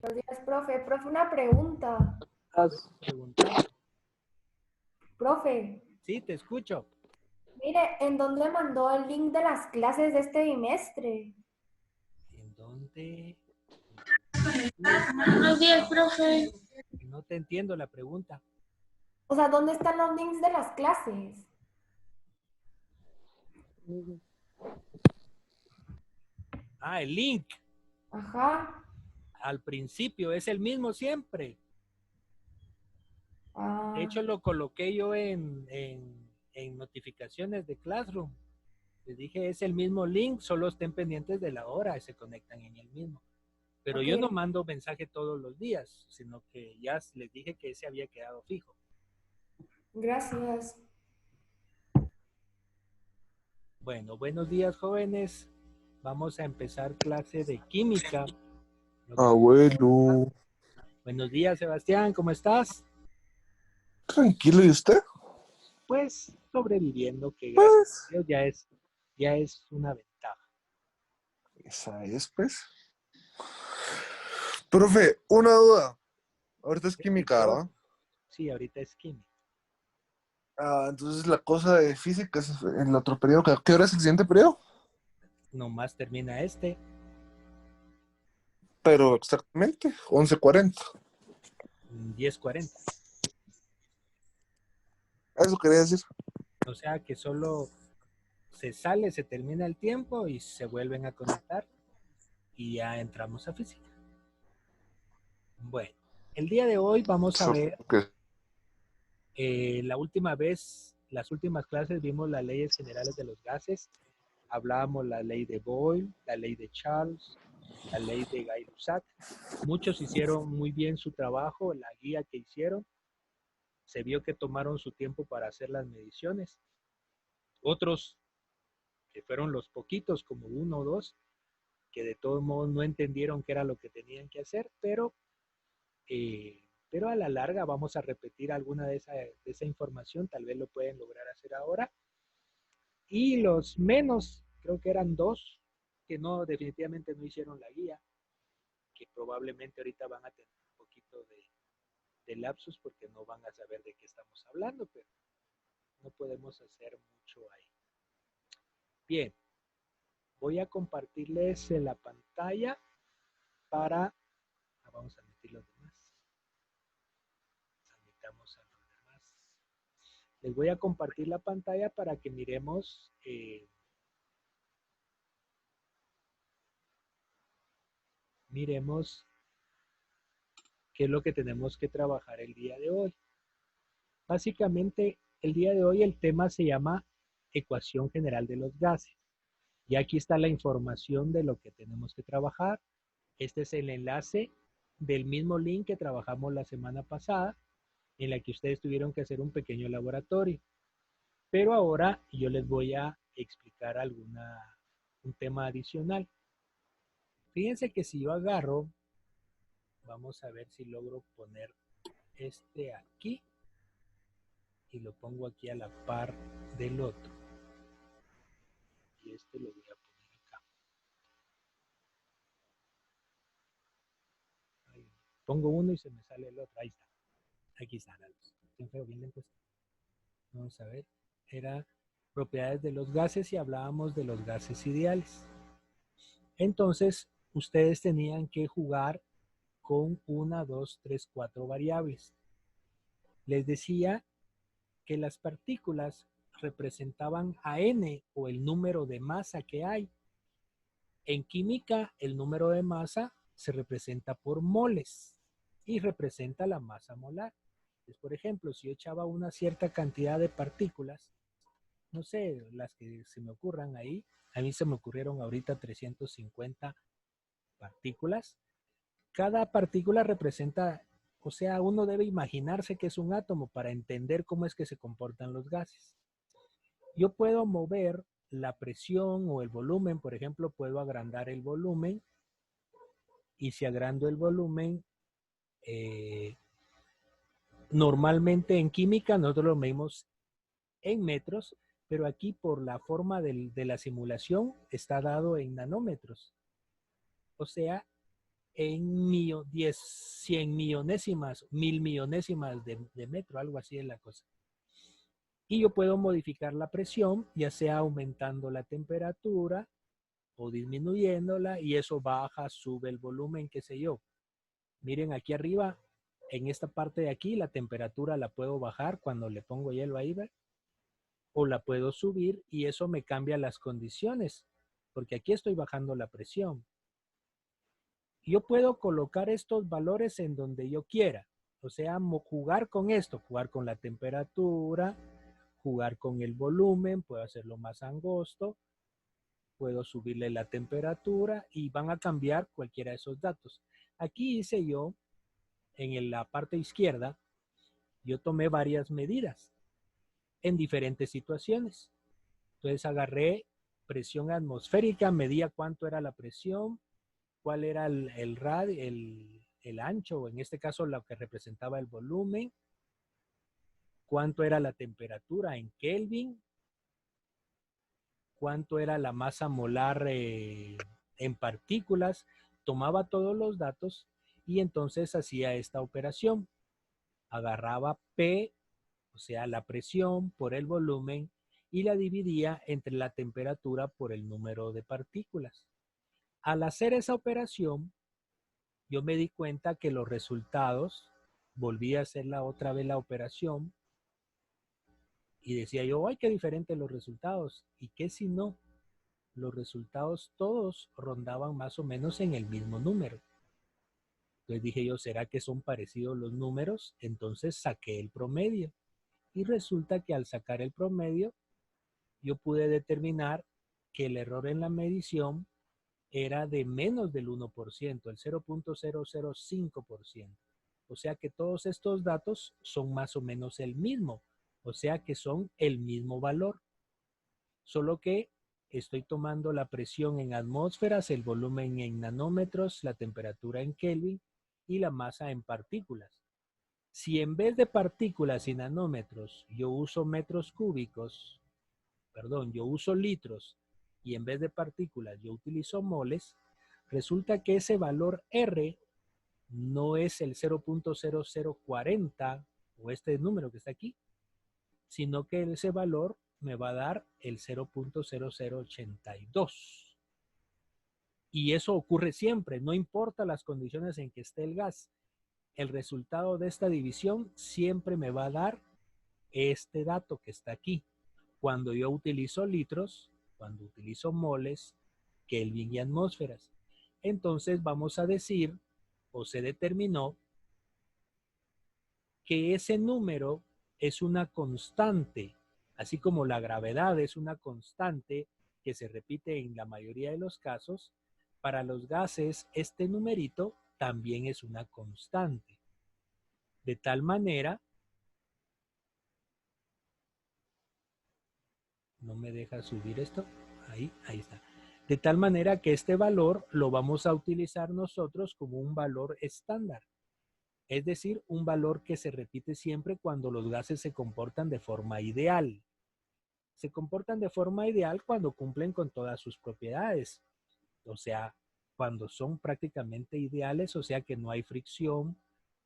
Buenos días, profe. Profe, una pregunta. ¿Estás preguntando? Profe, Sí, te escucho. mire, ¿en dónde mandó el link de las clases de este bimestre? ¿En dónde? Sí, Buenos días, profe. no te entiendo la pregunta. O sea, ¿dónde están los links de las clases? Ah, el link. Ajá. Al principio es el mismo siempre. De Ah, hecho, lo coloqué yo en notificaciones de Classroom. Les dije, es el mismo link, solo estén pendientes de la hora y se conectan en el mismo. Pero ok. yo no mando mensaje todos los días, sino que ya les dije que ese había quedado fijo. Gracias. Bueno, buenos días, jóvenes. Vamos a empezar clase de química. Abuelo, Buenos días, Sebastián, ¿cómo estás? tranquilo, ¿y usted? Pues sobreviviendo, que gracias a Pues, Dios ya es una ventaja. esa es, pues. Profe, una duda. Ahorita es El química, profe, ¿verdad? sí, ahorita es química. Entonces la cosa de física es en el otro periodo. ¿Qué hora es el siguiente periodo? Nomás termina este, Pero exactamente, 11:40. 10:40. Eso quería decir. O sea que solo se sale, se termina el tiempo y se vuelven a conectar y ya entramos a física. Bueno, el día de hoy vamos a ver, Ok. la última vez, las últimas clases vimos las leyes generales de los gases. Hablábamos la ley de Boyle, la ley de Charles, la ley de Gay-Lussac. Muchos hicieron muy bien su trabajo, la guía que hicieron. Se vio que tomaron su tiempo para hacer las mediciones. Otros, que fueron los poquitos, como uno o dos, que de todos modos no entendieron qué era lo que tenían que hacer, pero a la larga vamos a repetir alguna de esa información, tal vez lo pueden lograr hacer ahora. Y los menos, creo que eran dos, que no, definitivamente no hicieron la guía, que probablemente ahorita van a tener un poquito de lapsus porque no van a saber de qué estamos hablando, pero no podemos hacer mucho ahí. Bien, voy a compartirles la pantalla para, vamos a admitir los demás, admitamos a los demás. Les voy a compartir la pantalla para que miremos qué es lo que tenemos que trabajar el día de hoy. Básicamente, el día de hoy el tema se llama ecuación general de los gases. Y aquí está la información de lo que tenemos que trabajar. Este es el enlace del mismo link que trabajamos la semana pasada, en la que ustedes tuvieron que hacer un pequeño laboratorio. Pero ahora yo les voy a explicar un tema adicional. Fíjense que si yo agarro, vamos a ver si logro poner este aquí y lo pongo aquí a la par del otro. Y este lo voy a poner acá. Ahí. Pongo uno y se me sale el otro. Ahí está. Aquí está la luz. Siempre bien lento. Vamos a ver. Era propiedades de los gases y hablábamos de los gases ideales. Entonces, ustedes tenían que jugar con una, dos, tres, cuatro variables. Les decía que las partículas representaban a n o el número de masa que hay. En química, el número de masa se representa por moles y representa la masa molar. Entonces, por ejemplo, si yo echaba una cierta cantidad de partículas, no sé, las que se me ocurran ahí, a mí se me ocurrieron ahorita 350 partículas. Cada partícula representa, o sea, uno debe imaginarse que es un átomo para entender cómo es que se comportan los gases. Yo puedo mover la presión o el volumen, por ejemplo, puedo agrandar el volumen y si agrando el volumen, eh, normalmente en química nosotros lo medimos en metros, pero aquí por la forma de la simulación está dado en nanómetros. O sea, en 100 millonésimas, 1000 millonésimas de metro, algo así es la cosa. Y yo puedo modificar la presión, ya sea aumentando la temperatura o disminuyéndola, y eso baja, sube el volumen, qué sé yo. Miren aquí arriba, en esta parte de aquí, la temperatura la puedo bajar cuando le pongo hielo ahí, ¿ver? O la puedo subir y eso me cambia las condiciones, porque aquí estoy bajando la presión. Yo puedo colocar estos valores en donde yo quiera, o sea, jugar con esto, jugar con la temperatura, jugar con el volumen, puedo hacerlo más angosto, puedo subirle la temperatura y van a cambiar cualquiera de esos datos. Aquí hice yo, en la parte izquierda, yo tomé varias medidas en diferentes situaciones. Entonces agarré presión atmosférica, medía cuánto era la presión, cuál era el ancho, o en este caso lo que representaba el volumen, cuánto era la temperatura en Kelvin, cuánto era la masa molar en partículas, tomaba todos los datos y entonces hacía esta operación. Agarraba P, o sea, la presión por el volumen, y la dividía entre la temperatura por el número de partículas. Al hacer esa operación, yo me di cuenta que los resultados, volví a hacer otra vez la operación, y decía yo, ¡ay, qué diferentes los resultados! ¿Y qué si no? Los resultados todos rondaban más o menos en el mismo número. Entonces dije yo, ¿será que son parecidos los números? Entonces saqué el promedio. Y resulta que al sacar el promedio, yo pude determinar que el error en la medición era de menos del 1%, el 0.005%. O sea que todos estos datos son más o menos el mismo. O sea que son el mismo valor. Solo que estoy tomando la presión en atmósferas, el volumen en nanómetros, la temperatura en Kelvin y la masa en partículas. Si en vez de partículas y nanómetros yo uso metros cúbicos, yo uso litros, y en vez de partículas yo utilizo moles, resulta que ese valor R no es el 0.0040 o este número que está aquí, sino que ese valor me va a dar el 0.0082. Y eso ocurre siempre, no importa las condiciones en que esté el gas. El resultado de esta división siempre me va a dar este dato que está aquí. Cuando yo utilizo litros, cuando utilizo moles, Kelvin y atmósferas. Entonces vamos a decir, o se determinó, que ese número es una constante, así como la gravedad es una constante que se repite en la mayoría de los casos. Para los gases, este numerito también es una constante. De tal manera, no me deja subir esto, ahí está. De tal manera que este valor lo vamos a utilizar nosotros como un valor estándar. Es decir, un valor que se repite siempre cuando los gases se comportan de forma ideal. Se comportan de forma ideal cuando cumplen con todas sus propiedades. O sea, cuando son prácticamente ideales, o sea que no hay fricción,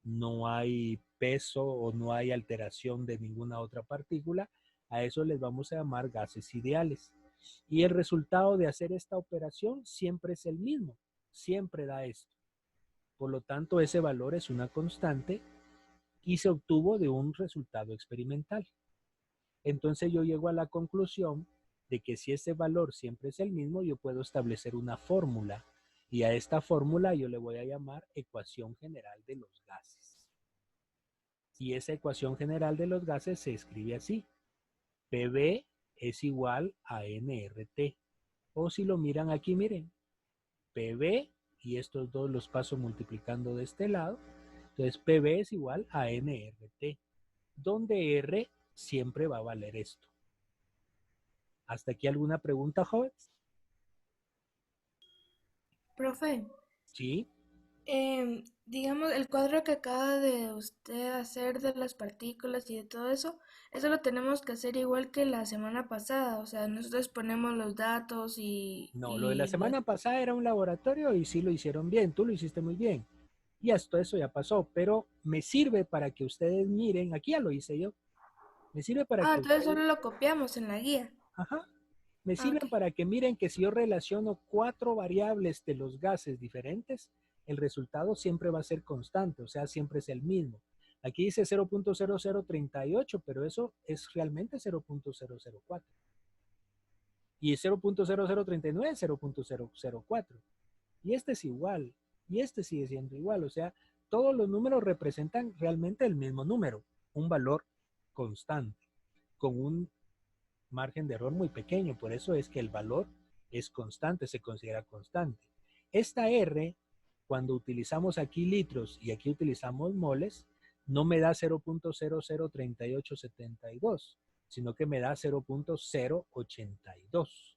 no hay peso o no hay alteración de ninguna otra partícula, a eso les vamos a llamar gases ideales. Y el resultado de hacer esta operación siempre es el mismo, siempre da esto. Por lo tanto, ese valor es una constante y se obtuvo de un resultado experimental. Entonces yo llego a la conclusión de que si ese valor siempre es el mismo, yo puedo establecer una fórmula, y a esta fórmula yo le voy a llamar ecuación general de los gases. Y esa ecuación general de los gases se escribe así: PV es igual a nRT. O si lo miran aquí, miren, PV, y estos dos los paso multiplicando de este lado. Entonces PV es igual a nRT, donde R siempre va a valer esto. ¿Hasta aquí alguna pregunta, jóvenes? Profe, Sí. Digamos, el cuadro que acaba de usted hacer de las partículas y de todo eso lo tenemos que hacer igual que la semana pasada. O sea, nosotros ponemos los datos No, lo de la semana pasada era un laboratorio y sí lo hicieron bien, tú lo hiciste muy bien. Y esto, eso ya pasó, pero me sirve para que ustedes miren, aquí ya lo hice yo, me sirve para Ah, que entonces ustedes, solo lo copiamos en la guía. ajá, me Ah, sirve ok. para que miren que si yo relaciono 4 variables de los gases diferentes, el resultado siempre va a ser constante, o sea, siempre es el mismo. Aquí dice 0.0038, pero eso es realmente 0.004. Y 0.0039 es 0.004. Y este es igual, y este sigue siendo igual, o sea, todos los números representan realmente el mismo número, un valor constante, con un margen de error muy pequeño, por eso es que el valor es constante, se considera constante. Esta R, cuando utilizamos aquí litros y aquí utilizamos moles, no me da 0.003872, sino que me da 0.082.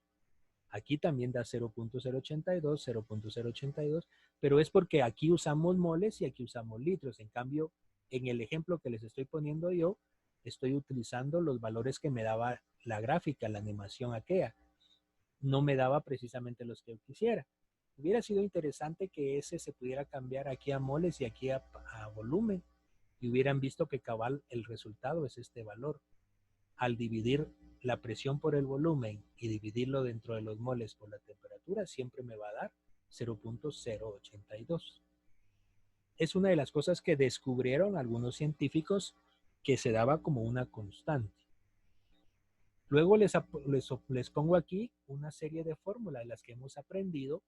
Aquí también da 0.082, 0.082, pero es porque aquí usamos moles y aquí usamos litros. En cambio, en el ejemplo que les estoy poniendo yo, estoy utilizando los valores que me daba la gráfica, la animación aquella. No me daba precisamente los que yo quisiera. Hubiera sido interesante que ese se pudiera cambiar aquí a moles y aquí a volumen y hubieran visto que cabal el resultado es este valor. Al dividir la presión por el volumen y dividirlo dentro de los moles por la temperatura, siempre me va a dar 0.082. Es una de las cosas que descubrieron algunos científicos que se daba como una constante. Luego les pongo aquí una serie de fórmulas de las que hemos aprendido.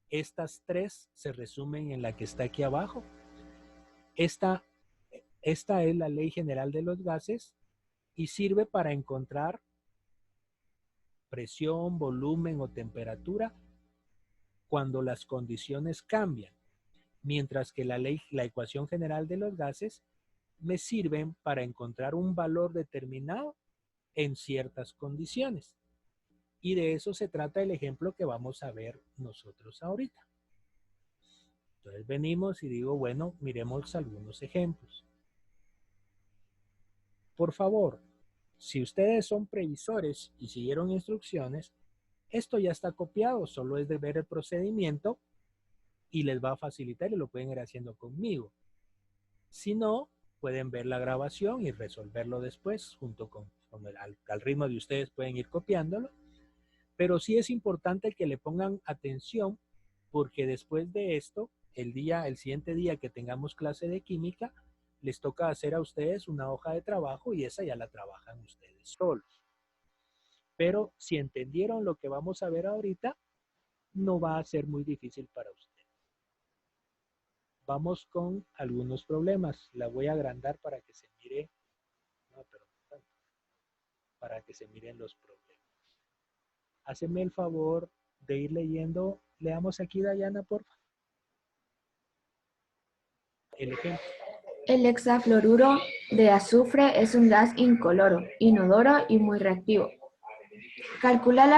Estas tres se resumen en la que está aquí abajo. Esta es la ley general de los gases y sirve para encontrar presión, volumen o temperatura cuando las condiciones cambian, mientras que la ecuación general de los gases me sirven para encontrar un valor determinado en ciertas condiciones. Y de eso se trata el ejemplo que vamos a ver nosotros ahorita. Entonces venimos y digo, bueno, miremos algunos ejemplos. Por favor, si ustedes son previsores y siguieron instrucciones, esto ya está copiado, solo es de ver el procedimiento y les va a facilitar y lo pueden ir haciendo conmigo. Si no, pueden ver la grabación y resolverlo después junto con al ritmo de ustedes pueden ir copiándolo. Pero sí es importante que le pongan atención porque después de esto, el siguiente día que tengamos clase de química, les toca hacer a ustedes una hoja de trabajo y esa ya la trabajan ustedes solos. Pero si entendieron lo que vamos a ver ahorita, no va a ser muy difícil para ustedes. Vamos con algunos problemas. La voy a agrandar para que se mire, no, perdón, para que se miren los problemas. Haceme el favor de ir leyendo. Leamos aquí, Dayana, por favor. El ejemplo. El hexafluoruro de azufre es un gas incoloro, inodoro y muy reactivo. Calcular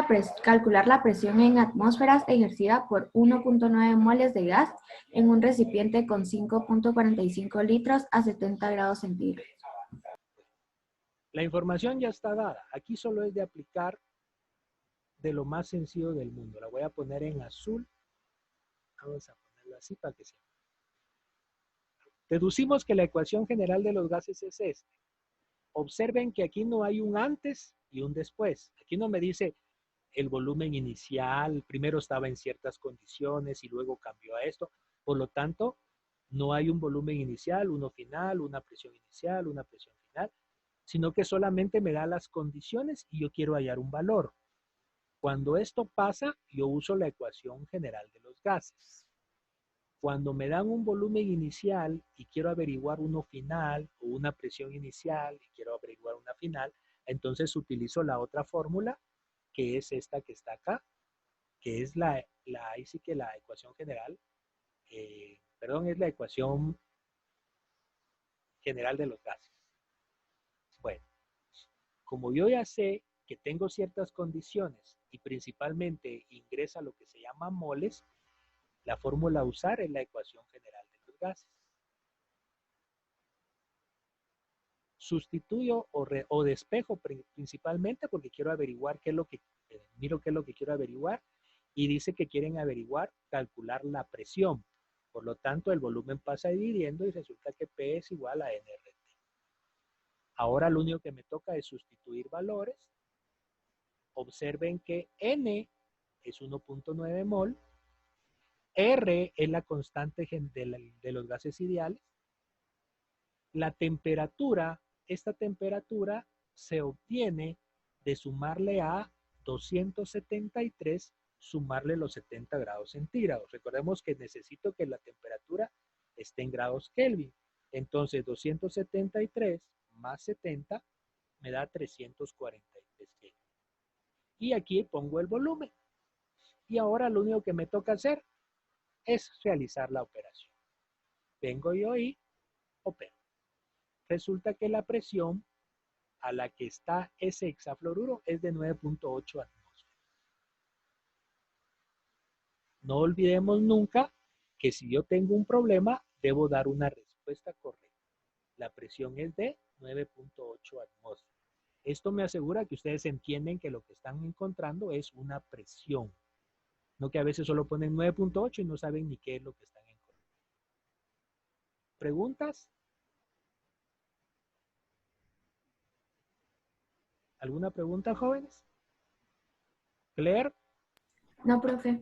la presión en atmósferas ejercida por 1.9 moles de gas en un recipiente con 5.45 litros a 70 grados centígrados. La información ya está dada. Aquí solo es de aplicar de lo más sencillo del mundo. La voy a poner en azul. Vamos a ponerlo así para que se vea. Deducimos que la ecuación general de los gases es esta. Observen que aquí no hay un antes y un después. Aquí no me dice el volumen inicial, primero estaba en ciertas condiciones y luego cambió a esto. Por lo tanto, no hay un volumen inicial, uno final, una presión inicial, una presión final, sino que solamente me da las condiciones y yo quiero hallar un valor. Cuando esto pasa, yo uso la ecuación general de los gases. Cuando me dan un volumen inicial y quiero averiguar uno final o una presión inicial y quiero averiguar una final, entonces utilizo la otra fórmula que es esta que está acá, que es ahí sí que la ecuación general, es la ecuación general de los gases. Bueno, como yo ya sé que tengo ciertas condiciones y principalmente ingresa lo que se llama moles, la fórmula a usar es la ecuación general de los gases. Sustituyo o despejo principalmente porque quiero averiguar qué es lo que, miro qué es lo que quiero averiguar, y dice que quieren averiguar, calcular la presión. Por lo tanto, el volumen pasa dividiendo y resulta que P es igual a nRT. Ahora lo único que me toca es sustituir valores. Observen que N es 1.9 mol, R es la constante de los gases ideales. La temperatura, esta temperatura se obtiene de sumarle a 273, sumarle los 70 grados centígrados. Recordemos que necesito que la temperatura esté en grados Kelvin. Entonces 273 más 70 me da 343 Kelvin. Y aquí pongo el volumen. Y ahora lo único que me toca hacer es realizar la operación. Vengo yo y opero. Resulta que la presión a la que está ese hexafluoruro es de 9.8 atmósferas. No olvidemos nunca que si yo tengo un problema, debo dar una respuesta correcta. La presión es de 9.8 atmósferas. Esto me asegura que ustedes entienden que lo que están encontrando es una presión. No que a veces solo ponen 9.8 y no saben ni qué es lo que están encontrando. ¿Preguntas? ¿Alguna pregunta, jóvenes? Claire, No, profe.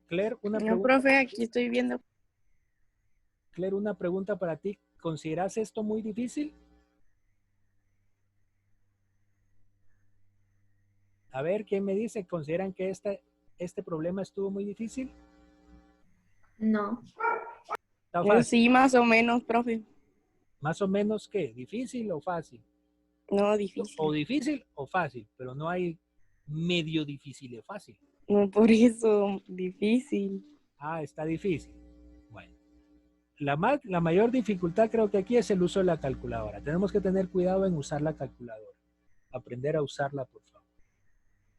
Claire, una No, pregunta. profe, aquí estoy viendo. Claire, una pregunta para ti. ¿Consideras esto muy difícil? A ver, ¿quién me dice? ¿Consideran que este problema estuvo muy difícil? No. ¿Está fácil? Sí, más o menos, profe. ¿Más o menos qué? ¿Difícil o fácil? No, difícil. O difícil o fácil, pero no hay medio difícil y fácil. No, por eso, difícil. Ah, está difícil. Bueno, la mayor dificultad creo que aquí es el uso de la calculadora. Tenemos que tener cuidado en usar la calculadora. Aprender a usarla, por favor.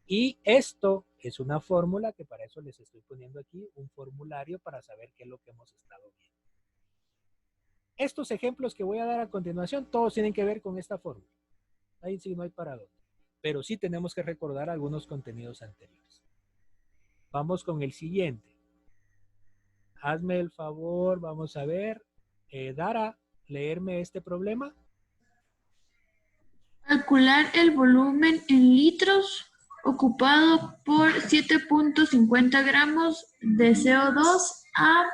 Y esto es una fórmula que para eso les estoy poniendo aquí un formulario para saber qué es lo que hemos estado viendo. Estos ejemplos que voy a dar a continuación, todos tienen que ver con esta fórmula. Ahí sí no hay para dónde. Pero sí tenemos que recordar algunos contenidos anteriores. Vamos con el siguiente. Hazme el favor, vamos a ver. Dara, leerme este problema. Calcular el volumen en litros ocupado por 7.50 gramos de CO2 a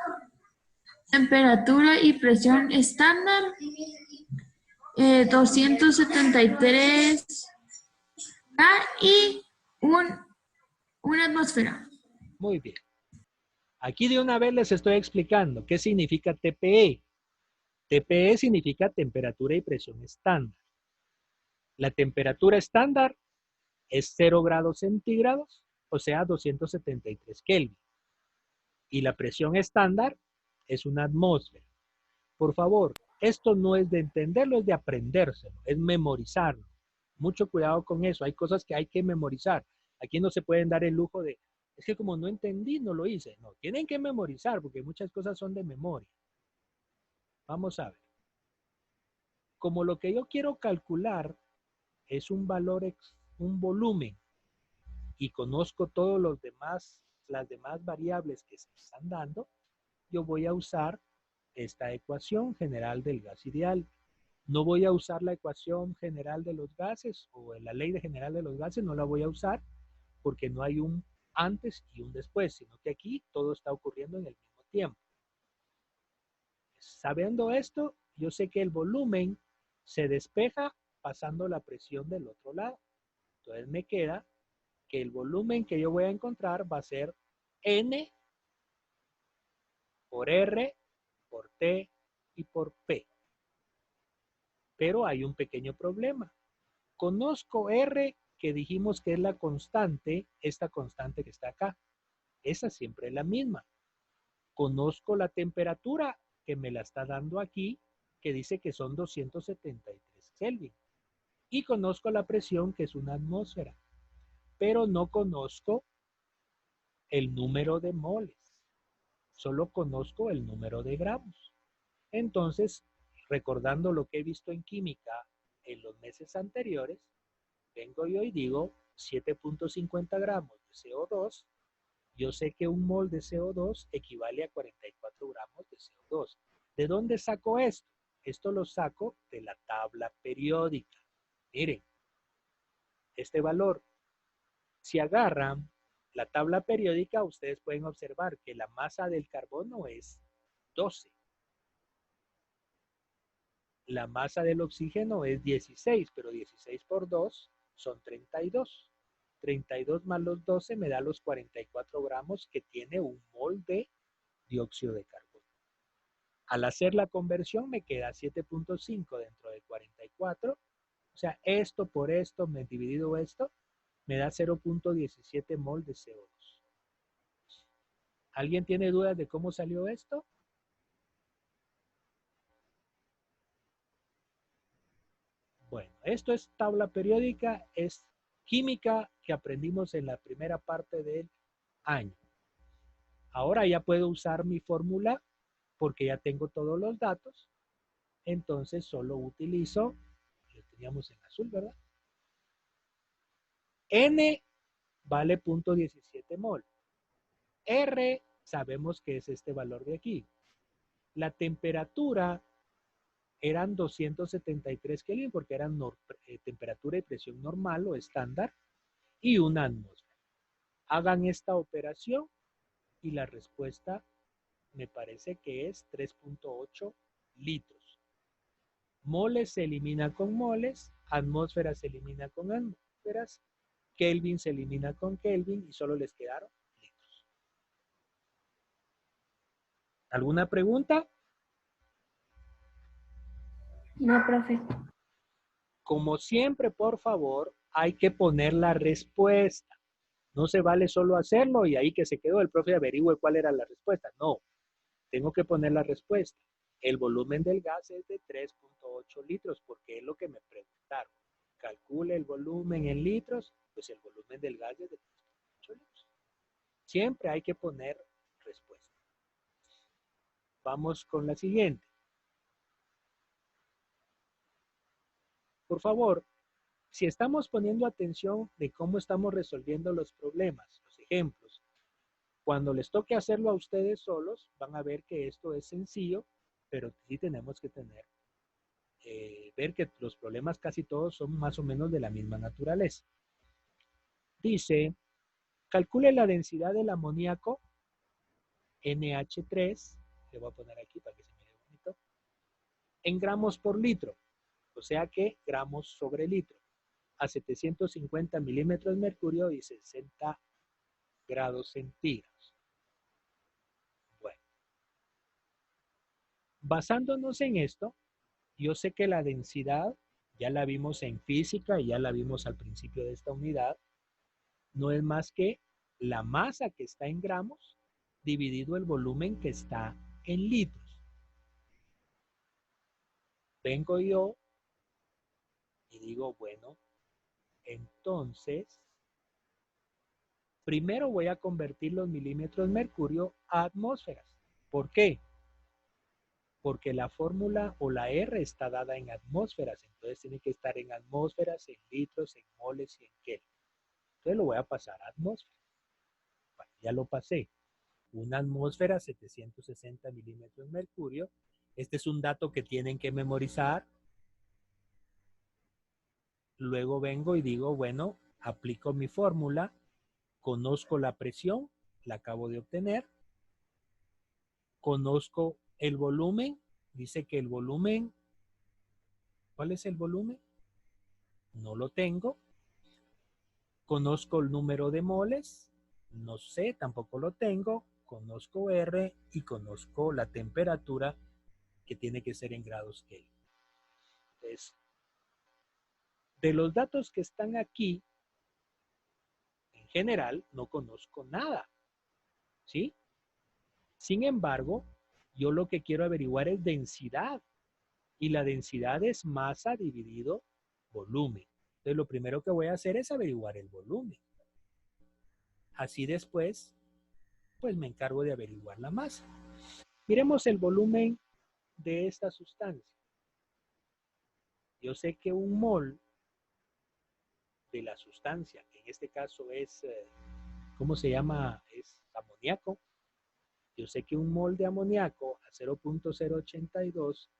temperatura y presión estándar, 273 K y una atmósfera. Muy bien. Aquí de una vez les estoy explicando qué significa TPE. TPE significa temperatura y presión estándar. La temperatura estándar es 0 grados centígrados, o sea, 273 Kelvin. Y la presión estándar es una atmósfera. Por favor, esto no es de entenderlo, es de aprendérselo, es memorizarlo. Mucho cuidado con eso, hay cosas que hay que memorizar. Aquí no se pueden dar el lujo de, es que como no entendí, no lo hice. No, tienen que memorizar porque muchas cosas son de memoria. Vamos a ver. Como lo que yo quiero calcular es un valor, un volumen, y conozco todos las demás variables que se están dando, yo voy a usar esta ecuación general del gas ideal. No voy a usar la ecuación general de los gases o la ley general de los gases, no la voy a usar porque no hay un antes y un después, sino que aquí todo está ocurriendo en el mismo tiempo. Sabiendo esto, yo sé que el volumen se despeja pasando la presión del otro lado. Entonces me queda que el volumen que yo voy a encontrar va a ser N por R, por T y por P. Pero hay un pequeño problema. Conozco R, que dijimos que es la constante, esta constante que está acá. Esa siempre es la misma. Conozco la temperatura, que me la está dando aquí, que dice que son 273 Kelvin. Y conozco la presión, que es una atmósfera. Pero no conozco el número de moles. solo conozco el número de gramos. Entonces, recordando lo que he visto en química en los meses anteriores, vengo yo y digo 7.50 gramos de CO2. Yo sé que un mol de CO2 equivale a 44 gramos de CO2. ¿De dónde saco esto? Esto lo saco de la tabla periódica. Miren, este valor, si agarran la tabla periódica, ustedes pueden observar que la masa del carbono es 12. La masa del oxígeno es 16, pero 16 por 2 son 32. 32 más los 12 me da los 44 gramos que tiene un mol de dióxido de carbono. Al hacer la conversión me queda 7.5 dentro de 44. O sea, esto por esto, me he dividido esto, me da 0.17 mol de CO2. ¿Alguien tiene dudas de cómo salió esto? Bueno, esto es tabla periódica, es química que aprendimos en la primera parte del año. Ahora ya puedo usar mi fórmula porque ya tengo todos los datos. Entonces solo utilizo, lo teníamos en azul, ¿verdad? N vale 0.17 mol. R sabemos que es este valor de aquí. La temperatura eran 273 Kelvin porque eran temperatura y presión normal o estándar y una atmósfera. Hagan esta operación y la respuesta me parece que es 3.8 litros. Moles se elimina con moles, atmósfera se elimina con atmósferas, Kelvin se elimina con Kelvin y solo les quedaron litros. ¿Alguna pregunta? No, profe. Como siempre, por favor, hay que poner la respuesta. No se vale solo hacerlo y ahí que se quedó el profe averigüe cuál era la respuesta. No, tengo que poner la respuesta. El volumen del gas es de 3.8 litros porque es lo que me preguntaron. Calcule el volumen en litros, pues el volumen del gas es de 3.8 litros. Siempre hay que poner respuesta. Vamos con la siguiente. Por favor, si estamos poniendo atención de cómo estamos resolviendo los problemas, los ejemplos, cuando les toque hacerlo a ustedes solos, van a ver que esto es sencillo, pero sí tenemos que tener, ver que los problemas casi todos son más o menos de la misma naturaleza. Dice, calcule la densidad del amoníaco, NH3, le voy a poner aquí para que se mire bonito, en gramos por litro, o sea que gramos sobre litro, a 750 milímetros de mercurio y 60 grados centígrados. Bueno, basándonos en esto, yo sé que la densidad, ya la vimos en física y ya la vimos al principio de esta unidad, no es más que la masa que está en gramos dividido el volumen que está en litros. Vengo yo y digo, bueno, entonces, primero voy a convertir los milímetros de mercurio a atmósferas. ¿Por qué? Porque la fórmula o la R está dada en atmósferas, entonces tiene que estar en atmósferas, en litros, en moles y en Kelvin. Entonces lo voy a pasar a atmósfera. Bueno, ya lo pasé. Una atmósfera, 760 milímetros de mercurio. Este es un dato que tienen que memorizar. Luego vengo y digo, bueno, aplico mi fórmula, conozco la presión, la acabo de obtener, conozco el volumen, dice que el volumen, ¿cuál es el volumen? No lo tengo. Conozco el número de moles, no sé, tampoco lo tengo. Conozco R y conozco la temperatura que tiene que ser en grados Kelvin. Entonces, de los datos que están aquí, en general, no conozco nada, ¿sí? Sin embargo, yo lo que quiero averiguar es densidad. Y la densidad es masa dividido volumen. Entonces, lo primero que voy a hacer es averiguar el volumen. Así después pues me encargo de averiguar la masa. Miremos el volumen de esta sustancia. Yo sé que un mol de la sustancia, que en este caso es, ¿cómo se llama? Es amoníaco. Yo sé que un mol de amoníaco a 0.082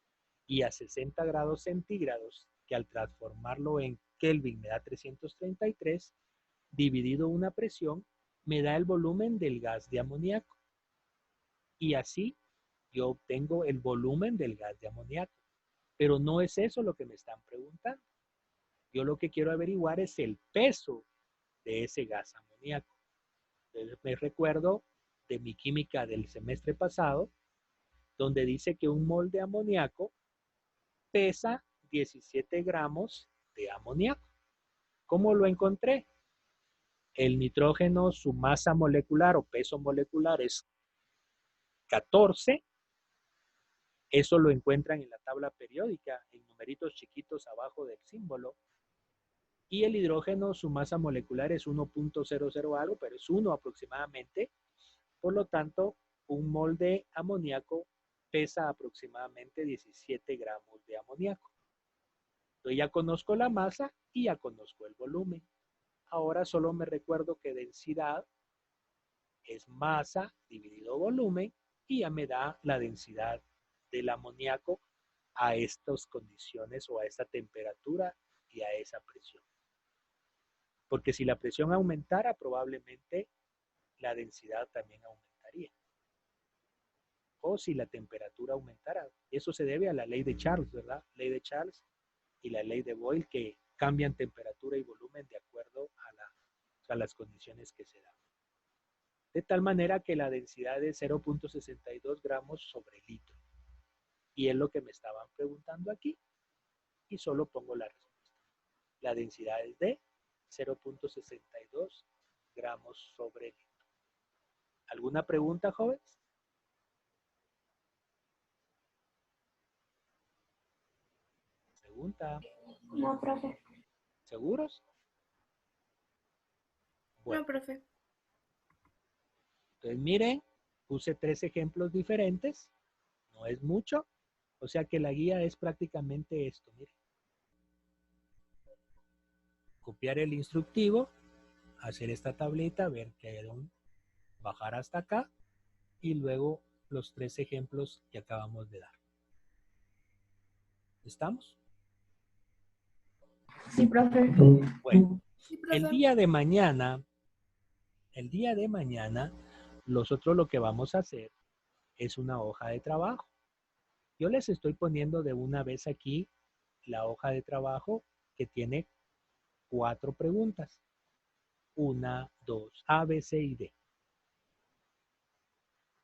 y a 60 grados centígrados, que al transformarlo en Kelvin me da 333, dividido una presión, me da el volumen del gas de amoníaco. Y así yo obtengo el volumen del gas de amoníaco. Pero no es eso lo que me están preguntando. Yo lo que quiero averiguar es el peso de ese gas amoníaco. Entonces me recuerdo de mi química del semestre pasado, donde dice que un mol de amoníaco pesa 17 gramos de amoníaco. ¿Cómo lo encontré? El nitrógeno, su masa molecular o peso molecular es 14. Eso lo encuentran en la tabla periódica, en numeritos chiquitos abajo del símbolo. Y el hidrógeno, su masa molecular es 1.00 algo, pero es 1 aproximadamente. Por lo tanto, un mol de amoníaco pesa aproximadamente 17 gramos de amoníaco. Entonces ya conozco la masa y ya conozco el volumen. Ahora solo me recuerdo que densidad es masa dividido volumen y ya me da la densidad del amoníaco a estas condiciones o a esta temperatura y a esa presión. Porque si la presión aumentara, probablemente la densidad también aumentaría. O si la temperatura aumentara. Eso se debe a la ley de Charles, ¿verdad? Ley de Charles y la ley de Boyle, que cambian temperatura y volumen de acuerdo a las condiciones que se dan. De tal manera que la densidad es 0.62 gramos sobre litro. Y es lo que me estaban preguntando aquí. Y solo pongo la respuesta. La densidad es de 0.62 gramos sobre litro. ¿Alguna pregunta, jóvenes? Pregunta. No, profe. ¿Seguros? Bueno, No, profe. entonces miren, puse 3 ejemplos diferentes. No es mucho. O sea que la guía es prácticamente esto, miren. Copiar el instructivo, hacer esta tablita, ver que hay un bajar hasta acá y luego los 3 ejemplos que acabamos de dar. ¿Estamos? Sí, profe. Bueno, Sí, profe. el día de mañana, nosotros lo que vamos a hacer es una hoja de trabajo. Yo les estoy poniendo de una vez aquí la hoja de trabajo que tiene 4 preguntas. 1, 2, A, B, C y D.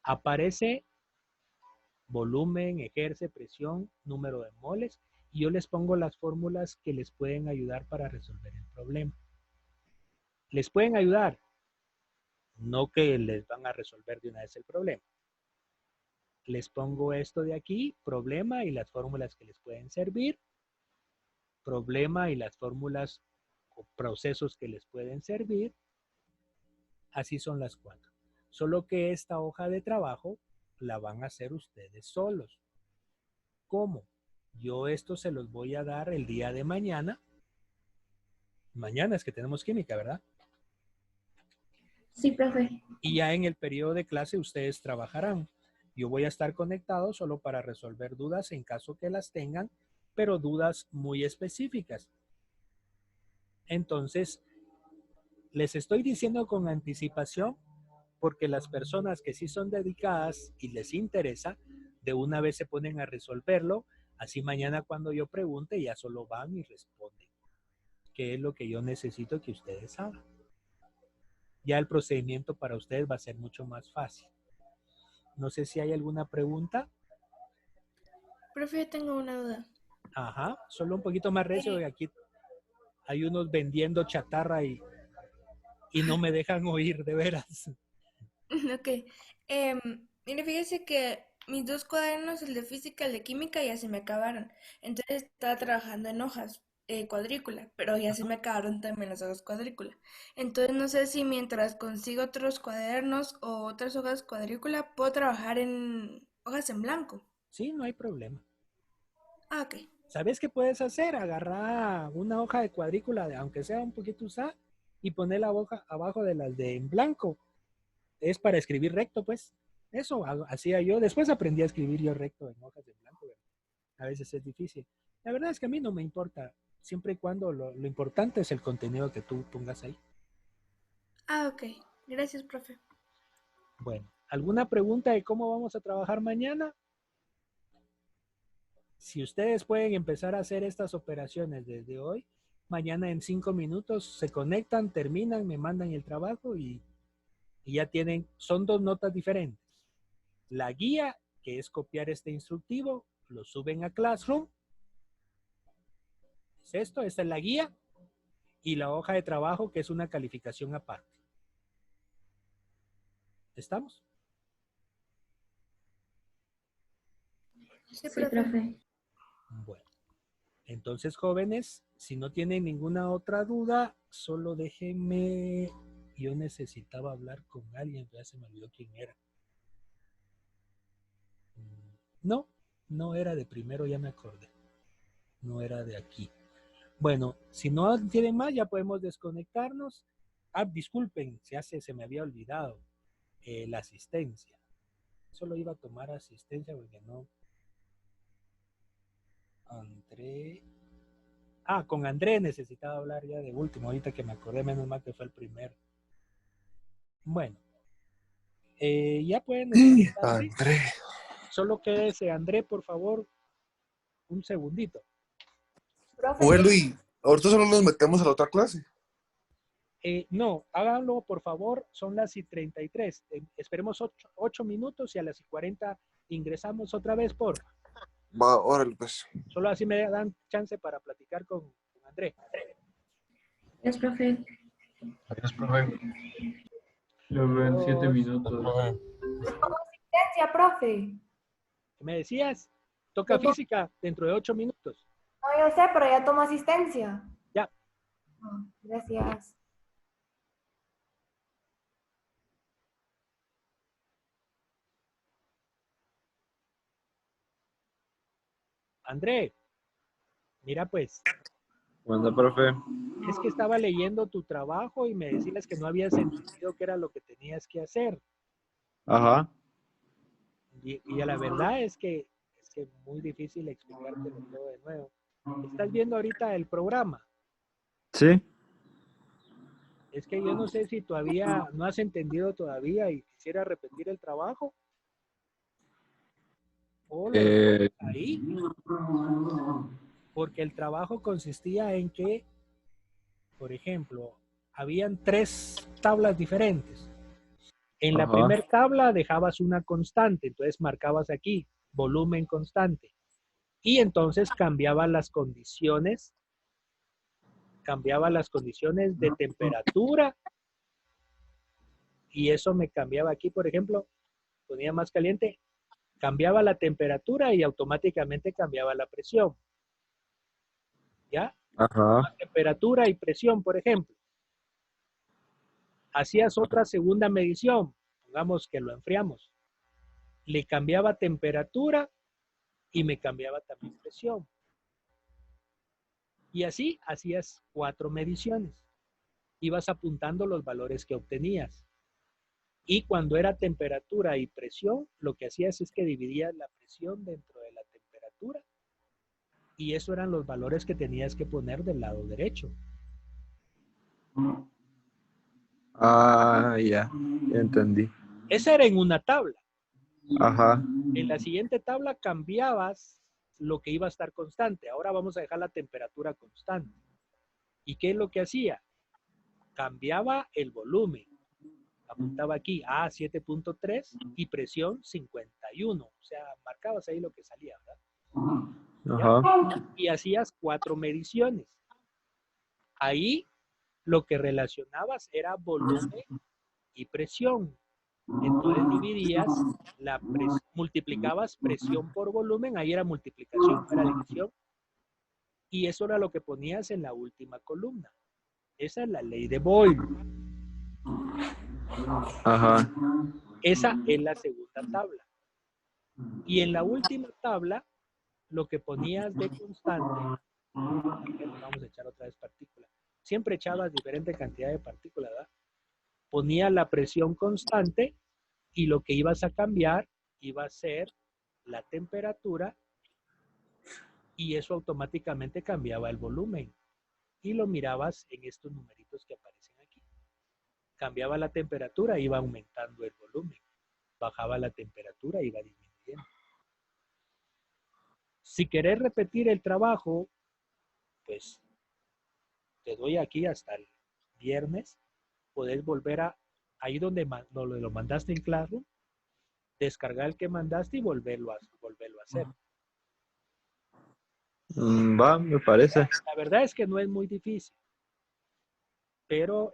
Aparece volumen, ejerce, presión, número de moles, y yo les pongo las fórmulas que les pueden ayudar para resolver el problema. ¿Les pueden ayudar? No que les van a resolver de una vez el problema. Les pongo esto de aquí, problema y las fórmulas que les pueden servir, problema y las fórmulas o procesos que les pueden servir. Así son las 4. Solo que esta hoja de trabajo la van a hacer ustedes solos. ¿Cómo? Yo esto se los voy a dar el día de mañana. Mañana es que tenemos química, ¿verdad? Sí, profe. Y ya en el periodo de clase ustedes trabajarán. Yo voy a estar conectado solo para resolver dudas en caso que las tengan, pero dudas muy específicas. Entonces, les estoy diciendo con anticipación porque las personas que sí son dedicadas y les interesa, de una vez se ponen a resolverlo, así mañana cuando yo pregunte ya solo van y responden, que es lo que yo necesito que ustedes hagan. Ya el procedimiento para ustedes va a ser mucho más fácil. No sé si hay alguna pregunta. Profe, tengo una duda. Ajá, solo un poquito más recio, porque aquí hay unos vendiendo chatarra y no me dejan oír, de veras. Ok. Mire, fíjese que mis 2 cuadernos, el de física y el de química, ya se me acabaron. Entonces estaba trabajando en hojas. cuadrícula, pero ya se me acabaron también las hojas cuadrícula. Entonces no sé si mientras consigo otros cuadernos o otras hojas cuadrícula puedo trabajar en hojas en blanco. Sí, no hay problema. Ah, ok. ¿Sabes qué puedes hacer? Agarrar una hoja de cuadrícula, aunque sea un poquito usada, y poner la hoja abajo de las de en blanco. Es para escribir recto, pues. Eso hacía yo. Después aprendí a escribir yo recto en hojas de blanco. ¿Verdad? A veces es difícil. La verdad es que a mí no me importa, siempre y cuando lo importante es el contenido que tú pongas ahí. Ah, ok. Gracias, profe. Bueno, ¿alguna pregunta de cómo vamos a trabajar mañana? Si ustedes pueden empezar a hacer estas operaciones desde hoy, mañana en 5 minutos se conectan, terminan, me mandan el trabajo y ya tienen, son 2 notas diferentes. La guía, que es copiar este instructivo, lo suben a Classroom. Es esto, esta es la guía. Y la hoja de trabajo, que es una calificación aparte. ¿Estamos? Sí, Sí, profe. Bueno, entonces jóvenes, si no tienen ninguna otra duda, solo déjenme, yo necesitaba hablar con alguien, ya se me olvidó quién era. No, no era de primero, ya me acordé. No era de aquí. Bueno, si no tienen más, ya podemos desconectarnos. Ah, disculpen, se me había olvidado la asistencia. Solo iba a tomar asistencia porque no. André. Ah, con André necesitaba hablar ya de último, ahorita que me acordé, menos mal que fue el primero. Bueno, ya pueden desconectarse. André. Solo quédese, André, por favor, un segundito. Profe, Bueno, y ahorita solo nos metemos a la otra clase. No, háganlo por favor, son las y 33. Esperemos 8 minutos y a las y 40 ingresamos otra vez, por. Va, órale, pues. Solo así me dan chance para platicar con André. Gracias, profe. Adiós, profe. Lo veo en 7 minutos. asistencia, profe. ¿Qué me decías? Toca física dentro de 8 minutos. No, yo sé, pero ya tomo asistencia. Ya. Gracias. André, mira pues, Manda, profe. es que estaba leyendo tu trabajo y me decías que no habías entendido qué era lo que tenías que hacer. Ajá. Y la verdad es que es muy difícil explicártelo todo de nuevo. ¿Estás viendo ahorita el programa? Sí. Es que yo no sé si todavía no has entendido todavía y quisiera repetir el trabajo. O lo dejas ahí. Porque el trabajo consistía en que, por ejemplo, habían 3 tablas diferentes. En la primera tabla dejabas una constante, entonces marcabas aquí, volumen constante. Y entonces cambiaba las condiciones de temperatura. Y eso me cambiaba aquí, por ejemplo, ponía más caliente, cambiaba la temperatura y automáticamente cambiaba la presión. ¿Ya? Ajá. Temperatura y presión, por ejemplo. Hacías otra segunda medición, pongamos que lo enfriamos. Le cambiaba temperatura y me cambiaba también presión. Y así hacías 4 mediciones. Ibas apuntando los valores que obtenías. Y cuando era temperatura y presión, lo que hacías es que dividías la presión dentro de la temperatura. Y eso eran los valores que tenías que poner del lado derecho. Ah, ya entendí. Esa era en una tabla. Ajá. En la siguiente tabla cambiabas lo que iba a estar constante. Ahora vamos a dejar la temperatura constante. ¿Y qué es lo que hacía? Cambiaba el volumen. Apuntaba aquí a 7.3 y presión 51. O sea, marcabas ahí lo que salía, ¿verdad? Ajá. Y hacías 4 mediciones. Ahí lo que relacionabas era volumen y presión. Entonces dividías, multiplicabas presión por volumen, ahí era multiplicación, era división. Y eso era lo que ponías en la última columna. Esa es la ley de Boyle. Ajá. Esa es la segunda tabla. Y en la última tabla, lo que ponías de constante, vamos a echar otra vez partículas. Siempre echabas diferente cantidad de partículas, ¿verdad? Ponía la presión constante y lo que ibas a cambiar iba a ser la temperatura y eso automáticamente cambiaba el volumen. Y lo mirabas en estos numeritos que aparecen aquí. Cambiaba la temperatura, iba aumentando el volumen. Bajaba la temperatura, iba disminuyendo. Si querés repetir el trabajo, pues te doy aquí hasta el viernes. Podés volver a ahí donde lo mandaste en Classroom, descargar el que mandaste y volverlo a hacer. Va, me parece. La verdad es que no es muy difícil, pero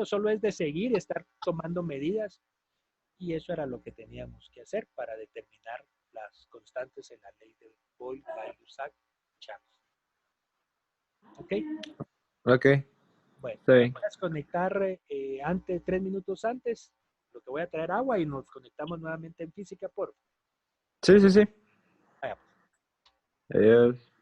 solo es de seguir, estar tomando medidas y eso era lo que teníamos que hacer para determinar las constantes en la ley de Boyle-Busak-Chance. ¿Ok? Ok. Bueno, Sí. puedes conectar 3 minutos antes, lo que voy a traer agua y nos conectamos nuevamente en física, por favor. Sí, sí, sí. Vaya. Adiós.